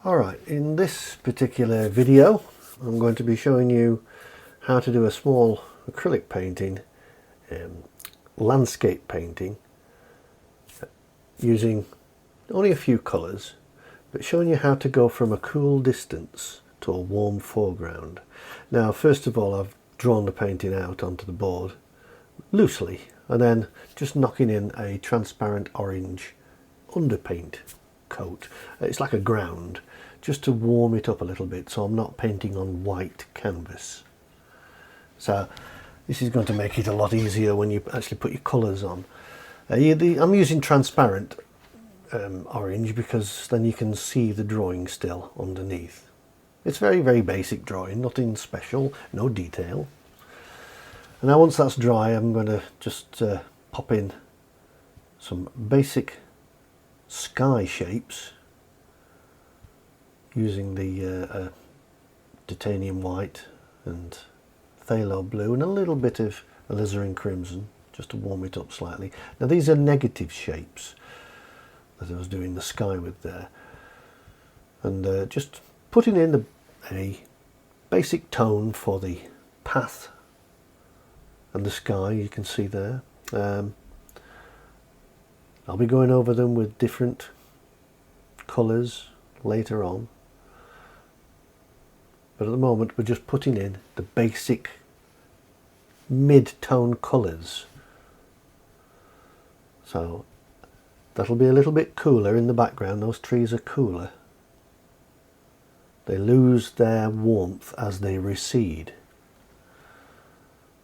Alright, in this particular video I'm going to be showing you how to do a small acrylic painting, landscape painting, using only a few colours, but showing you how to go from a cool distance to a warm foreground. Now first of all, I've drawn the painting out onto the board loosely and then just knocking in a transparent orange underpaint coat. It's like a ground, just to warm it up a little bit so I'm not painting on white canvas. So this is going to make it a lot easier when you actually put your colours on. I'm using transparent orange because then you can see the drawing still underneath. It's very basic drawing, nothing special, no detail. And now once that's dry, I'm going to just pop in some basic sky shapes using the titanium white and phthalo blue and a little bit of alizarin crimson just to warm it up slightly. Now these are negative shapes that I was doing the sky with there, and just putting in a basic tone for the path and the sky. You can see there. I'll be going over them with different colours later on, but at the moment we're just putting in the basic mid-tone colours. So that'll be a little bit cooler in the background. Those trees are cooler. They lose their warmth as they recede.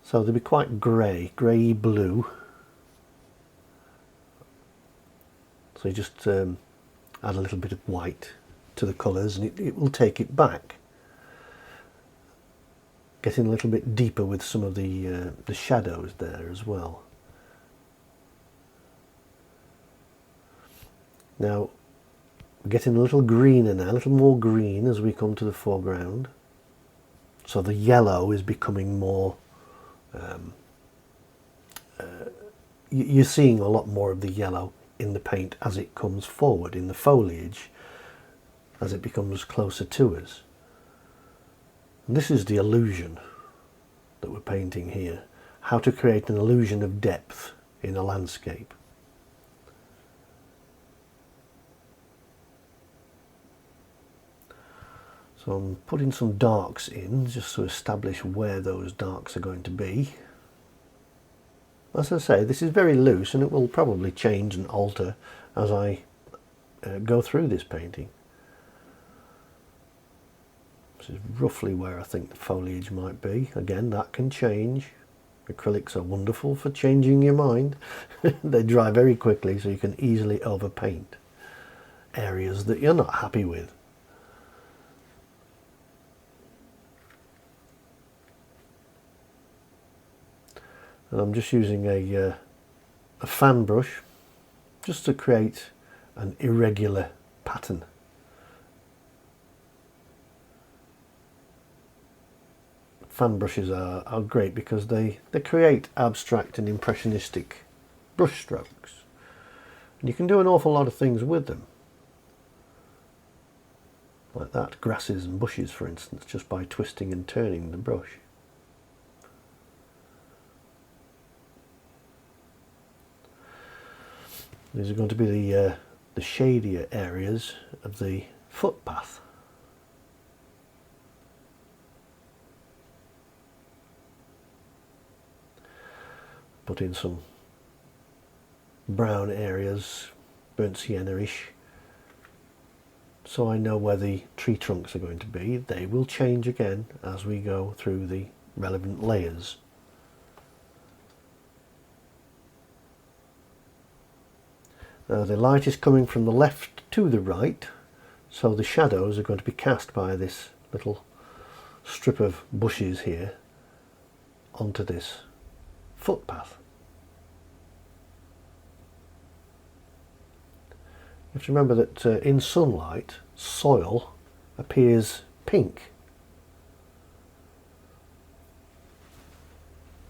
So they'll be quite grey blue. So you just add a little bit of white to the colours and it will take it back. Getting a little bit deeper with some of the shadows there as well. Now we're getting a little greener now, a little more green as we come to the foreground. So the yellow is becoming more, you're seeing a lot more of the yellow in the paint as it comes forward in the foliage, as it becomes closer to us. And this is the illusion that we're painting here, how to create an illusion of depth in a landscape. So I'm putting some darks in just to establish where those darks are going to be. As I say, this is very loose and it will probably change and alter as I go through this painting. This is roughly where I think the foliage might be. Again, that can change. Acrylics are wonderful for changing your mind. They dry very quickly, so you can easily overpaint areas that you're not happy with. And I'm just using a fan brush just to create an irregular pattern. Fan brushes are great because they create abstract and impressionistic brush strokes. And you can do an awful lot of things with them. Like that, grasses and bushes for instance, just by twisting and turning the brush. These are going to be the shadier areas of the footpath. Put in some brown areas, burnt sienna-ish, so I know where the tree trunks are going to be. They will change again as we go through the relevant layers. Now the light is coming from the left to the right, so the shadows are going to be cast by this little strip of bushes here onto this footpath. You have to remember that in sunlight, soil appears pink,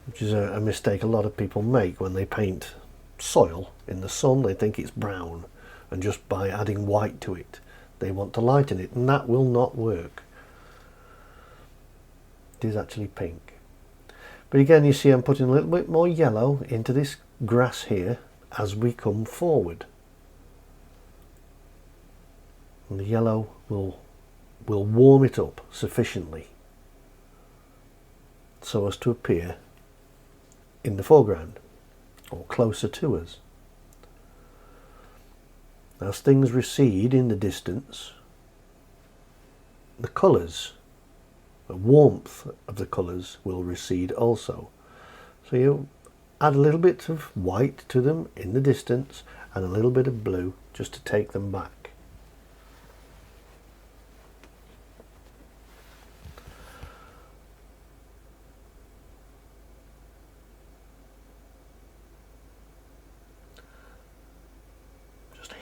which is a mistake a lot of people make when they paint soil in the sun. They think it's brown, and just by adding white to it they want to lighten it, and that will not work. It is actually pink. But again, you see I'm putting a little bit more yellow into this grass here as we come forward. And the yellow will warm it up sufficiently so as to appear in the foreground or closer to us. As things recede in the distance, the colours, the warmth of the colours will recede also. So you add a little bit of white to them in the distance and a little bit of blue just to take them back.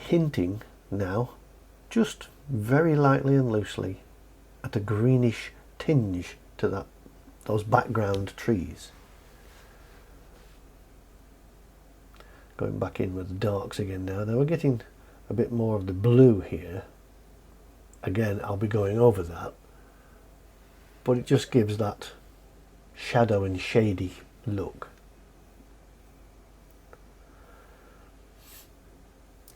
Hinting now, just very lightly and loosely, at a greenish tinge to those background trees. Going back in with the darks again now. Now we're getting a bit more of the blue here. Again, I'll be going over that, but it just gives that shadow and shady look.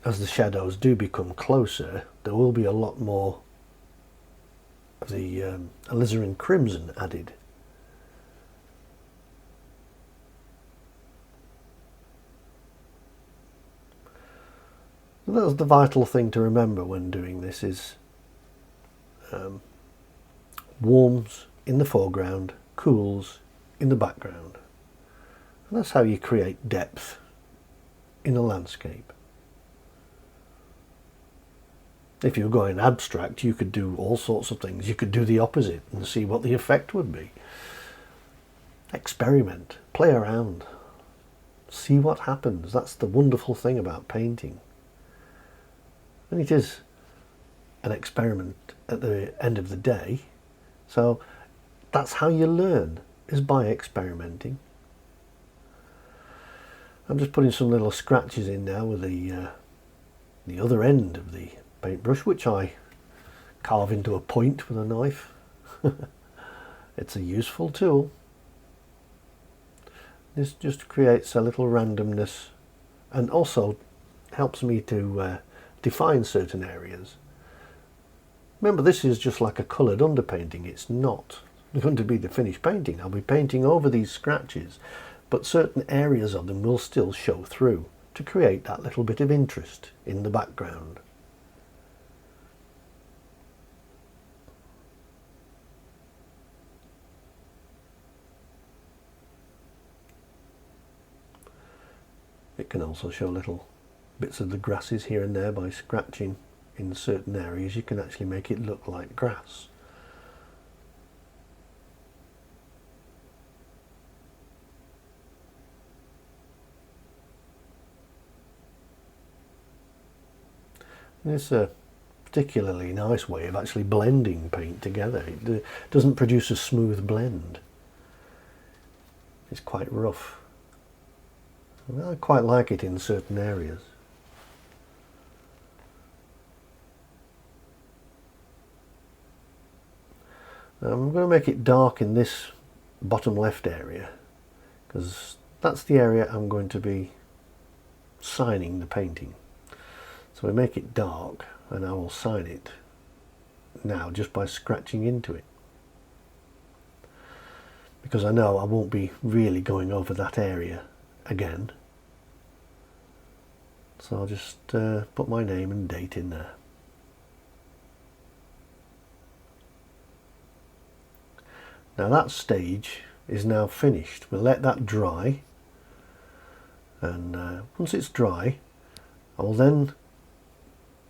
As the shadows do become closer, there will be a lot more of the alizarin crimson added. And that's the vital thing to remember when doing this is warms in the foreground, cools in the background. And that's how you create depth in a landscape. If you were going abstract, you could do all sorts of things. You could do the opposite and see what the effect would be. Experiment, play around, see what happens. That's the wonderful thing about painting. And it is an experiment at the end of the day. So that's how you learn, is by experimenting. I'm just putting some little scratches in now with the other end of the paintbrush, which I carve into a point with a knife. It's a useful tool. This just creates a little randomness and also helps me to define certain areas. Remember, this is just like a coloured underpainting. It's not going to be the finished painting. I'll be painting over these scratches, but certain areas of them will still show through to create that little bit of interest in the background. It can also show little bits of the grasses here and there. By scratching in certain areas, you can actually make it look like grass. And it's a particularly nice way of actually blending paint together. It doesn't produce a smooth blend. It's quite rough. I quite like it in certain areas. I'm going to make it dark in this bottom left area because that's the area I'm going to be signing the painting. So we make it dark and I will sign it now just by scratching into it, because I know I won't be really going over that area again. So I'll just put my name and date in there. Now that stage is now finished. We'll let that dry, and once it's dry, I will then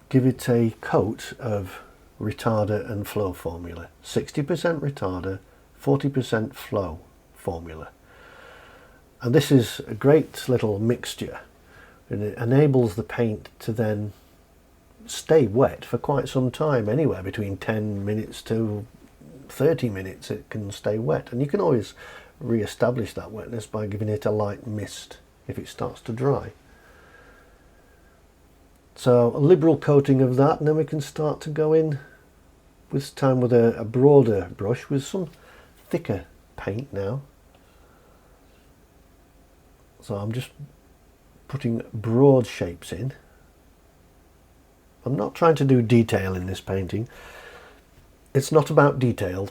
give it a coat of retarder and flow formula. 60% retarder, 40% flow formula. And this is a great little mixture, and it enables the paint to then stay wet for quite some time, anywhere between 10 minutes to 30 minutes it can stay wet, and you can always re-establish that wetness by giving it a light mist if it starts to dry. So a liberal coating of that, and then we can start to go in this time with a broader brush with some thicker paint now. So I'm just putting broad shapes in. I'm not trying to do detail in this painting. It's not about detail.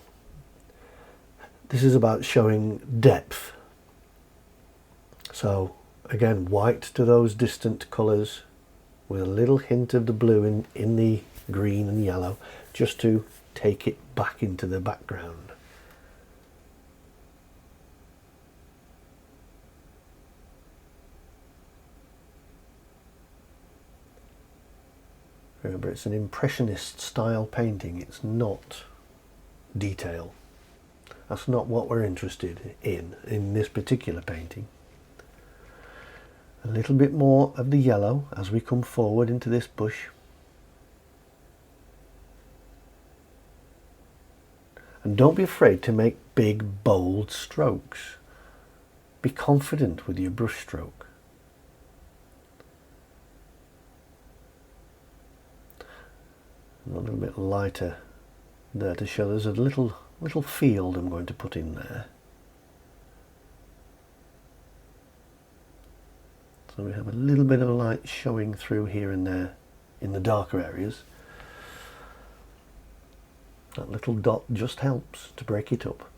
This is about showing depth. So again, white to those distant colours with a little hint of the blue in the green and yellow, just to take it back into the background. Remember, it's an impressionist style painting. It's not detail. That's not what we're interested in this particular painting. A little bit more of the yellow as we come forward into this bush. And don't be afraid to make big, bold strokes. Be confident with your brush stroke. A little bit lighter there to show there's a little field I'm going to put in there. So we have a little bit of light showing through here and there in the darker areas. That little dot just helps to break it up.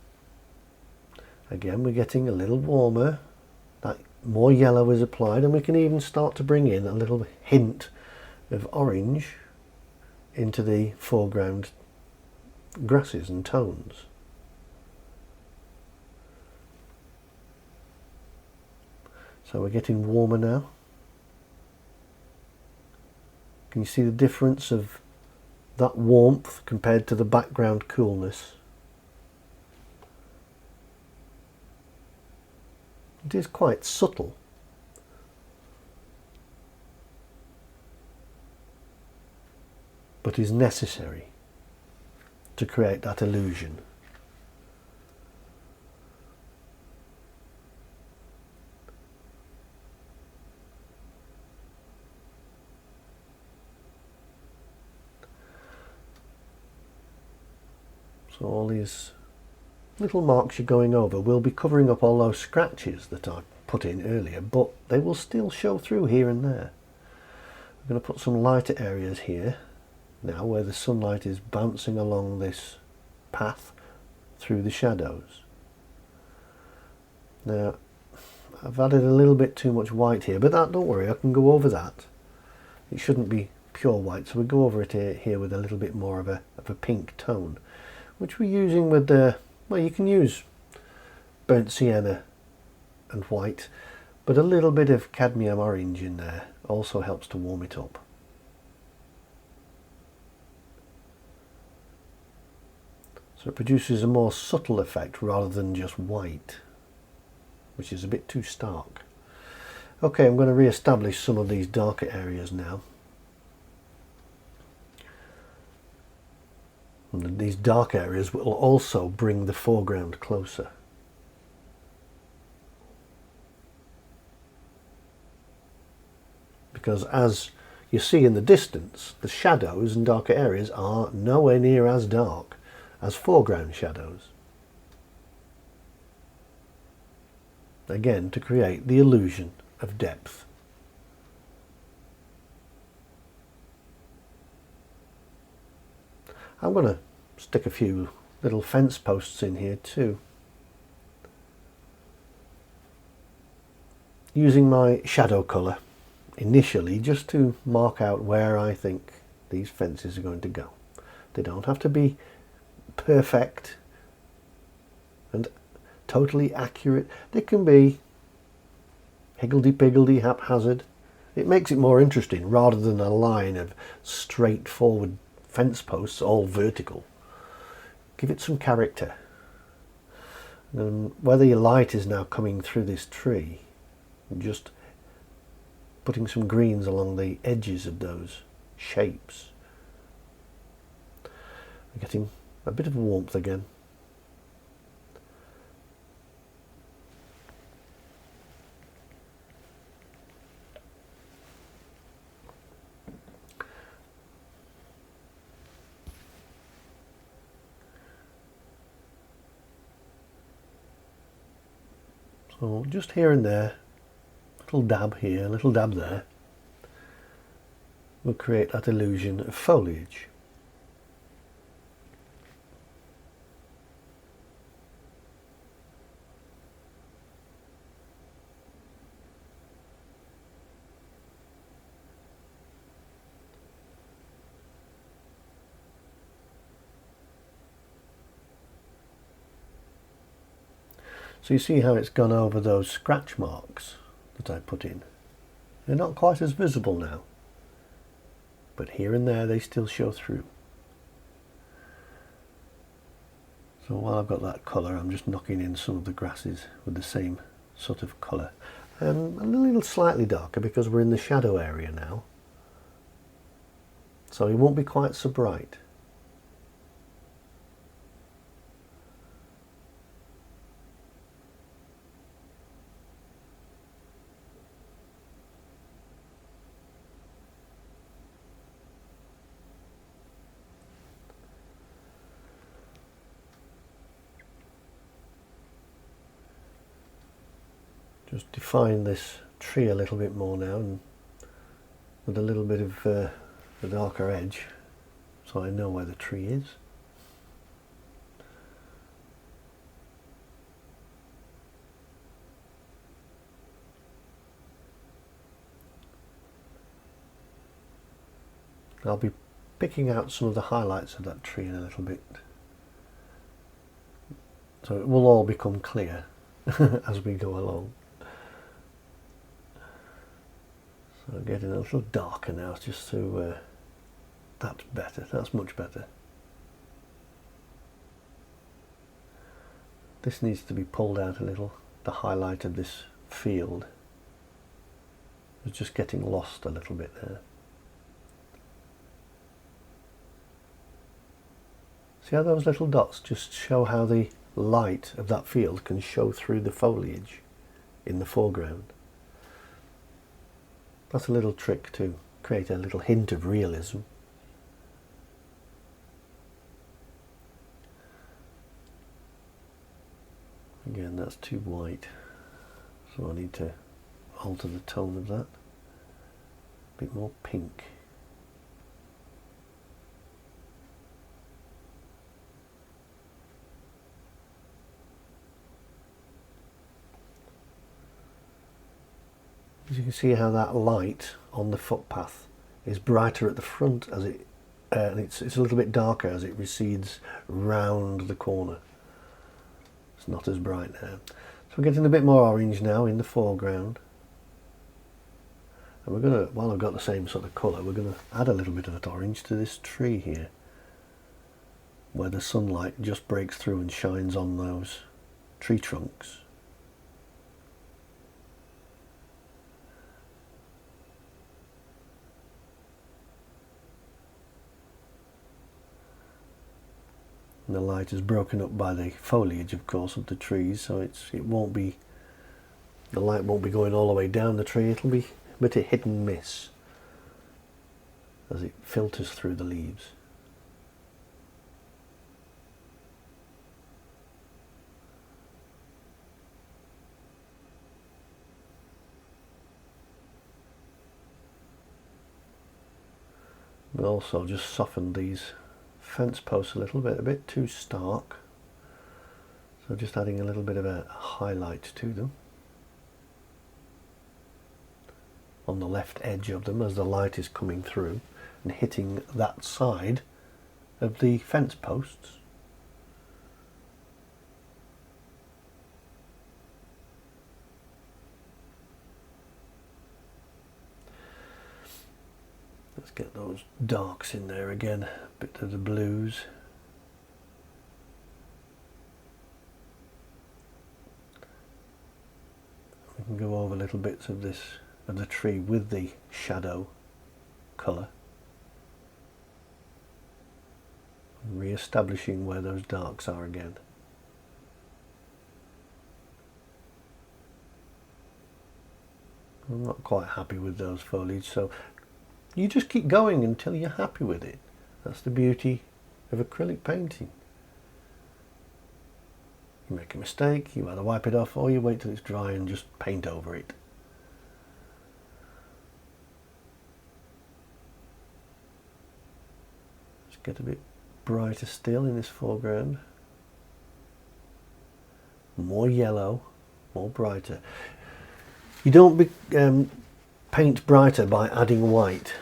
Again, we're getting a little warmer. That more yellow is applied, and we can even start to bring in a little hint of orange into the foreground grasses and tones. So we're getting warmer now. Can you see the difference of that warmth compared to the background coolness? It is quite subtle. But is necessary to create that illusion. So all these little marks you're going over will be covering up all those scratches that I put in earlier, but they will still show through here and there. I'm going to put some lighter areas here now where the sunlight is bouncing along this path through the shadows. Now I've added a little bit too much white here, but don't worry, I can go over that. It shouldn't be pure white, so we'll go over it here with a little bit more of a pink tone, which we're using with the, well, you can use burnt sienna and white, but a little bit of cadmium orange in there also helps to warm it up. So it produces a more subtle effect rather than just white, which is a bit too stark. Okay, I'm going to re-establish some of these darker areas now. And these dark areas will also bring the foreground closer. Because as you see in the distance, the shadows and darker areas are nowhere near as dark as foreground shadows. Again, to create the illusion of depth. I'm going to stick a few little fence posts in here too, using my shadow colour initially just to mark out where I think these fences are going to go. They don't have to be perfect and totally accurate. They can be higgledy-piggledy, haphazard. It makes it more interesting rather than a line of straightforward fence posts all vertical. Give it some character. And whether your light is now coming through this tree, just putting some greens along the edges of those shapes. I'm getting a bit of warmth again. So just here and there, little dab here, little dab there, will create that illusion of foliage. So you see how it's gone over those scratch marks that I put in. They're not quite as visible now, but here and there they still show through. So while I've got that colour, I'm just knocking in some of the grasses with the same sort of colour. A little slightly darker because we're in the shadow area now, so it won't be quite so bright. Just define this tree a little bit more now, and with a little bit of the darker edge, so I know where the tree is. I'll be picking out some of the highlights of that tree in a little bit, so it will all become clear as we go along. So getting a little darker now, just so that's better, that's much better. This needs to be pulled out a little, the highlight of this field. It's just getting lost a little bit there. See how those little dots just show how the light of that field can show through the foliage in the foreground. That's a little trick to create a little hint of realism. Again, that's too white, so I need to alter the tone of that. A bit more pink. As you can see how that light on the footpath is brighter at the front as it, and it's a little bit darker as it recedes round the corner. It's not as bright now. So we're getting a bit more orange now in the foreground. And we're going to, while I've got the same sort of colour, we're going to add a little bit of that orange to this tree here, where the sunlight just breaks through and shines on those tree trunks. And the light is broken up by the foliage, of course, of the trees, so the light won't be going all the way down the tree. It'll be a bit of hit and miss as it filters through the leaves. And also just soften these fence posts a little bit, a bit too stark, so just adding a little bit of a highlight to them on the left edge of them as the light is coming through and hitting that side of the fence posts. Let's get those darks in there again, a bit of the blues. We can go over little bits of this, of the tree with the shadow colour. Re-establishing where those darks are again. I'm not quite happy with those foliage, so you just keep going until you're happy with it. That's the beauty of acrylic painting. You make a mistake, you either wipe it off or you wait till it's dry and just paint over it. Just get a bit brighter still in this foreground. More yellow, more brighter. You don't paint brighter by adding white.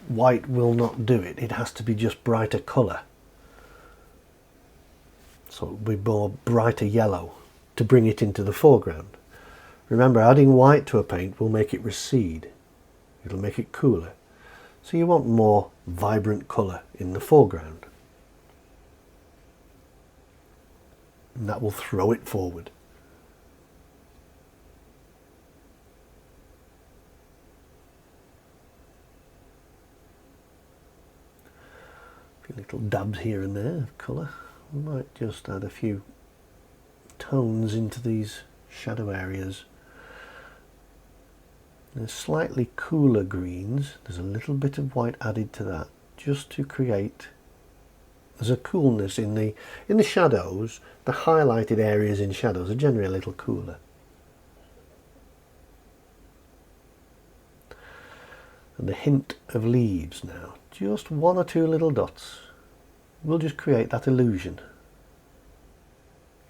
White will not do it. It has to be just brighter colour. So it will be more brighter yellow to bring it into the foreground. Remember, adding white to a paint will make it recede. It'll make it cooler. So you want more vibrant colour in the foreground. And that will throw it forward. A few little dabs here and there of colour. We might just add a few tones into these shadow areas. There's slightly cooler greens. There's a little bit of white added to that just to create, there's a coolness in the shadows. The highlighted areas in shadows are generally a little cooler. And the hint of leaves now. Just one or two little dots. We'll just create that illusion.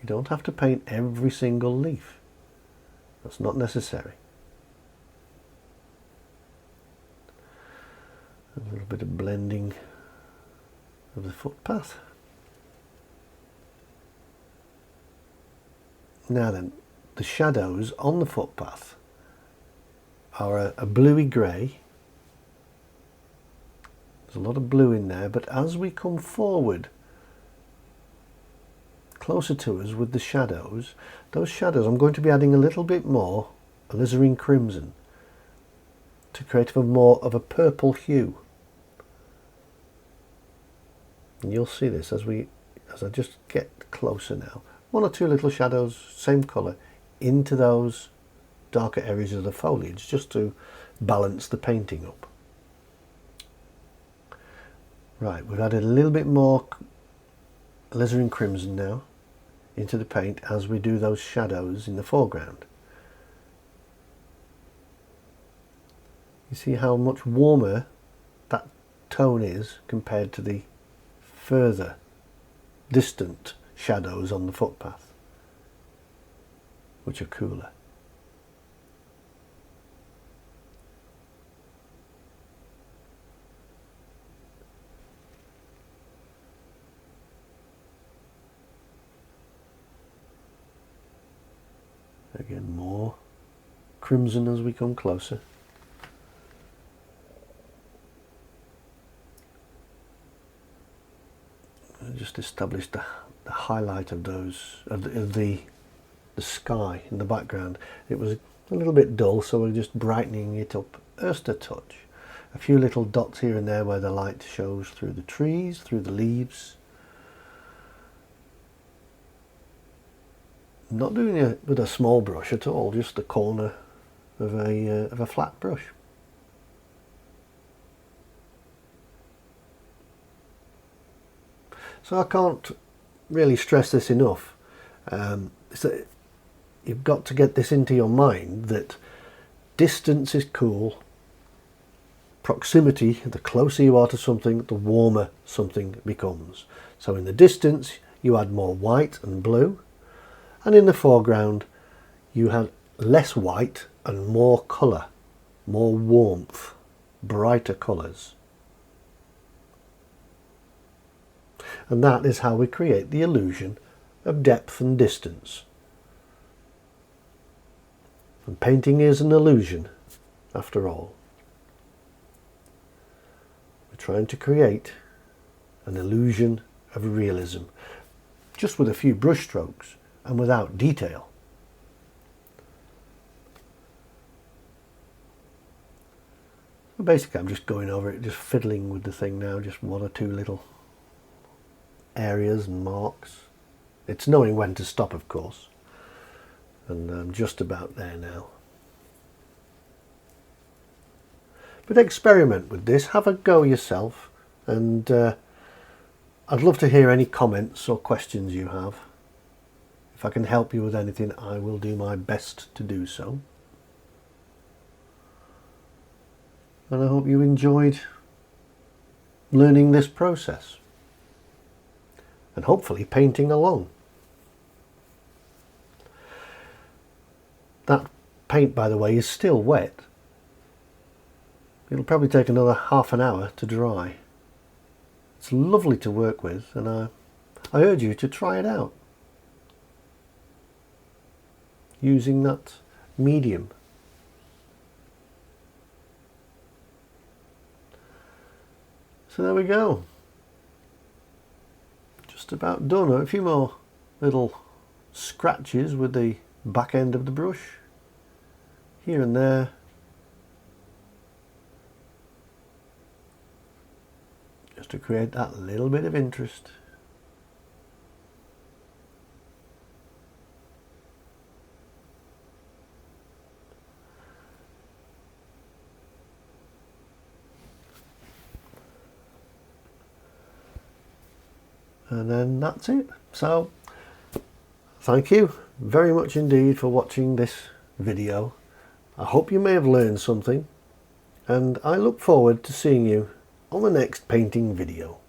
You don't have to paint every single leaf. That's not necessary. A little bit of blending of the footpath. Now then, the shadows on the footpath are a bluey grey. There's a lot of blue in there, but as we come forward closer to us with the shadows, those shadows, I'm going to be adding a little bit more alizarin crimson to create more of a purple hue. And you'll see this as I just get closer now. One or two little shadows, same colour, into those darker areas of the foliage, just to balance the painting up. Right, we've added a little bit more alizarin crimson now into the paint as we do those shadows in the foreground. You see how much warmer that tone is compared to the further distant shadows on the footpath, which are cooler. Again, more crimson as we come closer. I just established the highlight of those of the sky in the background. It was a little bit dull, so we're just brightening it up just a touch. A few little dots here and there where the light shows through the trees, through the leaves. I'm not doing it with a small brush at all, just the corner of a flat brush. So I can't really stress this enough. So you've got to get this into your mind that distance is cool. Proximity, the closer you are to something, the warmer something becomes. So in the distance you add more white and blue, and in the foreground you have less white and more colour, more warmth, brighter colours. And that is how we create the illusion of depth and distance. And painting is an illusion, after all. We're trying to create an illusion of realism, just with a few brush strokes and without detail. So basically I'm just going over it, just fiddling with the thing now, just one or two little areas and marks. It's knowing when to stop, of course, and I'm just about there now. But experiment with this, have a go yourself, and I'd love to hear any comments or questions you have. If I can help you with anything, I will do my best to do so. And I hope you enjoyed learning this process and hopefully painting along. That paint, by the way, is still wet. It'll probably take another half an hour to dry. It's lovely to work with, and I urge you to try it out using that medium. So there we go. Just about done. A few more little scratches with the back end of the brush here and there. Just to create that little bit of interest. And then that's it. So thank you very much indeed for watching this video. I hope you may have learned something, and I look forward to seeing you on the next painting video.